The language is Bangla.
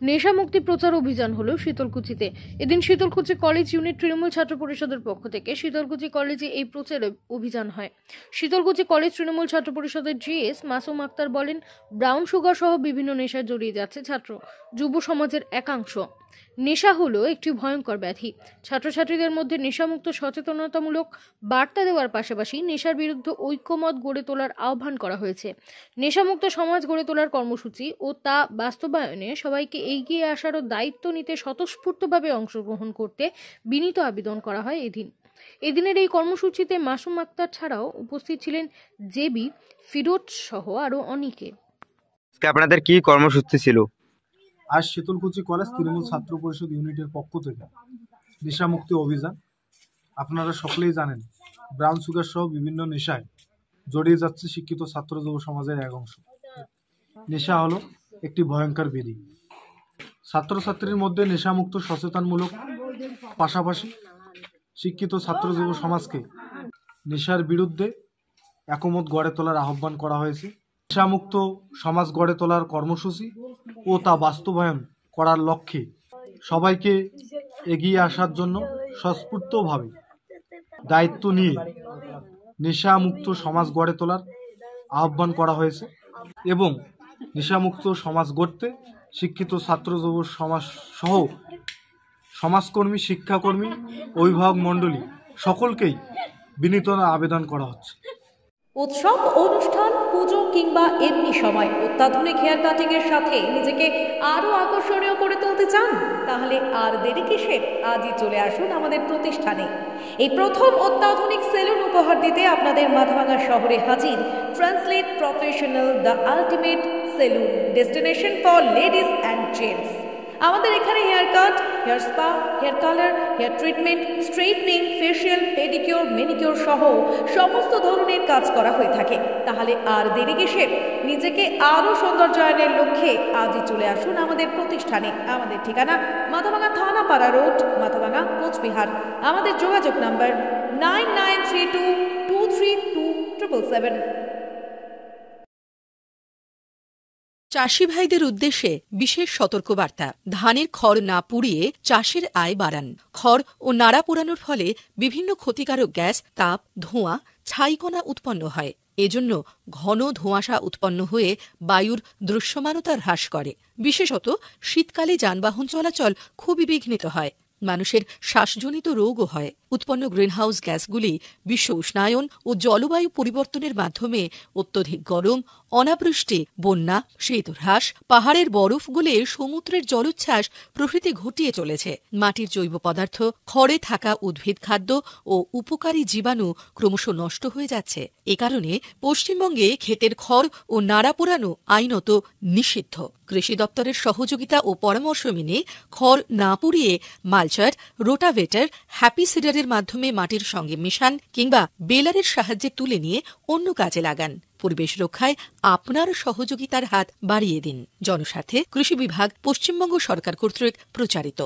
নেশামুক্তি প্রচার অভিযান হলো শীতলকুচিতে। এদিন শীতলকুচি কলেজ ইউনিট তৃণমূল ছাত্র পরিষদের পক্ষ থেকে শীতলকুচি কলেজে এই প্রচার অভিযান হয়। শীতলকুচি কলেজ তৃণমূল ছাত্র পরিষদের জিএস মাসুম আক্তার বলেন, ব্রাউন সুগার সহ বিভিন্ন নেশায় জড়িয়ে যাচ্ছে ছাত্র যুব সমাজের একাংশ। নেশা হলো একটি ভয়ঙ্কর ব্যাধি। ছাত্রছাত্রীদের মধ্যে নেশামুক্ত সচেতনতামূলক বার্তা দেওয়ার পাশাপাশি নেশার বিরুদ্ধে ঐক্যমত গড়ে তোলার আহ্বান করা হয়েছে। নেশামুক্ত সমাজ গড়ে তোলার কর্মসূচি ও তা বাস্তবায়নে সবাইকে এগিয়ে আসার ও দায়িত্ব নিতে স্বতঃস্ফূর্তভাবে অংশগ্রহণ করতে বিনীত আবেদন করা হয়। এদিনের এই কর্মসূচিতে মাসুম আক্তার ছাড়াও উপস্থিত ছিলেন জেবি, ফিরোজ সহ আরো অনেকে। আপনাদের কি কর্মসূচি ছিল? আজ শীতলকুচি কলেজ তৃণমূল ছাত্র পরিষদ ইউনিটের পক্ষ থেকে নেশামুক্তি অভিযান। আপনারা সকলেই জানেন, ব্রাউন সুগার সহ বিভিন্ন নেশায় জড়িয়ে যাচ্ছে শিক্ষিত ছাত্র যুব সমাজের এক অংশ। নেশা হলো একটি ভয়ঙ্কর ব্যাধি। ছাত্রছাত্রীর মধ্যে নেশামুক্ত সচেতনমূলক পাশাপাশি শিক্ষিত ছাত্র যুব সমাজকে নেশার বিরুদ্ধে একমত গড়ে তোলার আহ্বান করা হয়েছে। নেশামুক্ত সমাজ গড়ে তোলার কর্মসূচি ও তা বাস্তবায়ন করার লক্ষ্যে সবাইকে এগিয়ে আসার জন্য স্বস্ফূর্তভাবে দায়িত্ব নিয়ে নেশামুক্ত সমাজ গড়ে তোলার আহ্বান করা হয়েছে এবং নেশামুক্ত সমাজ গড়তে শিক্ষিত ছাত্র যুব সমাজ সহ সমাজকর্মী, শিক্ষাকর্মী, অভিভাবক মণ্ডলী সকলকেই বিনীত আবেদন করা হচ্ছে। উৎসব, অনুষ্ঠান, পুজো কিংবা এমনি সময় অত্যাধুনিক হেয়ার কাটিং এর সাথে নিজেকে আরো আকর্ষণীয় করে তুলতে চান? তাহলে আর দেরি কিসের? আজই চলে আসুন আমাদের প্রতিষ্ঠানে। এই প্রথম অত্যাধুনিক সেলুন উপহার দিতে আপনাদের মাথাভাঙা শহরে হাজির translate professional, the ultimate salon, destination for ladies and gents. আমাদের এখানে hair cut, hair spa, hair colour, hair treatment, straightening, facial, pedicure, manicure সহ সমস্ত ধরনের কাজ করা হয়ে থাকে। তাহলে আর দেরি কিসের? নিজেকে আরও সৌন্দর্যায়নের লক্ষ্যে আজই চলে আসুন আমাদের প্রতিষ্ঠানে। আমাদের ঠিকানা মাথাভাঙা থানাপাড়া রোড, মাথাভাঙা, কোচবিহার। আমাদের যোগাযোগ নাম্বার 9932232777। চাষি ভাইদের উদ্দেশ্যে বিশেষ সতর্কবার্তা। ধানের খড় না পুড়িয়ে চাষের আয় বাড়ান। খড় ও নাড়া পোড়ানোর ফলে বিভিন্ন ক্ষতিকারক গ্যাস, তাপ, ধোঁয়া, ছাইকণা উৎপন্ন হয়। এজন্য ঘন ধোঁয়াশা উৎপন্ন হয়ে বায়ুর দৃশ্যমানতা হ্রাস করে। বিশেষত শীতকালে যানবাহন চলাচল খুবই বিঘ্নিত হয়। মানুষের শ্বাসজনিত রোগও হয়। উৎপন্ন গ্রিনহাউস গ্যাসগুলি বিশ্ব উষ্ণায়ন ও জলবায়ু পরিবর্তনের মাধ্যমে অত্যধিক গরম, অনাবৃষ্টি, বন্যা, শীতহ্রাস, পাহাড়ের বরফ গলে সমুদ্রের জলোচ্ছ্বাস প্রভৃতি ঘটিয়ে চলেছে। মাটির জৈব পদার্থ, খড়ে থাকা উদ্ভিদ খাদ্য ও উপকারী জীবাণু ক্রমশ নষ্ট হয়ে যাচ্ছে। এ কারণে পশ্চিমবঙ্গে ক্ষেতের খড় ও নাড়া পোড়ানো আইনত নিষিদ্ধ। কৃষি দপ্তরের সহযোগিতা ও পরামর্শ মেনে খড় না পুড়িয়ে মালচার, রোটাভেটার, হ্যাপি সিডারের মাধ্যমে মাটির সঙ্গে মিশান কিংবা বেলারের সাহায্যে তুলে নিয়ে অন্য কাজে লাগান। পরিবেশ রক্ষায় আপনার সহযোগিতার হাত বাড়িয়ে দিন। জনস্বার্থে কৃষি বিভাগ, পশ্চিমবঙ্গ সরকার কর্তৃক প্রচারিত।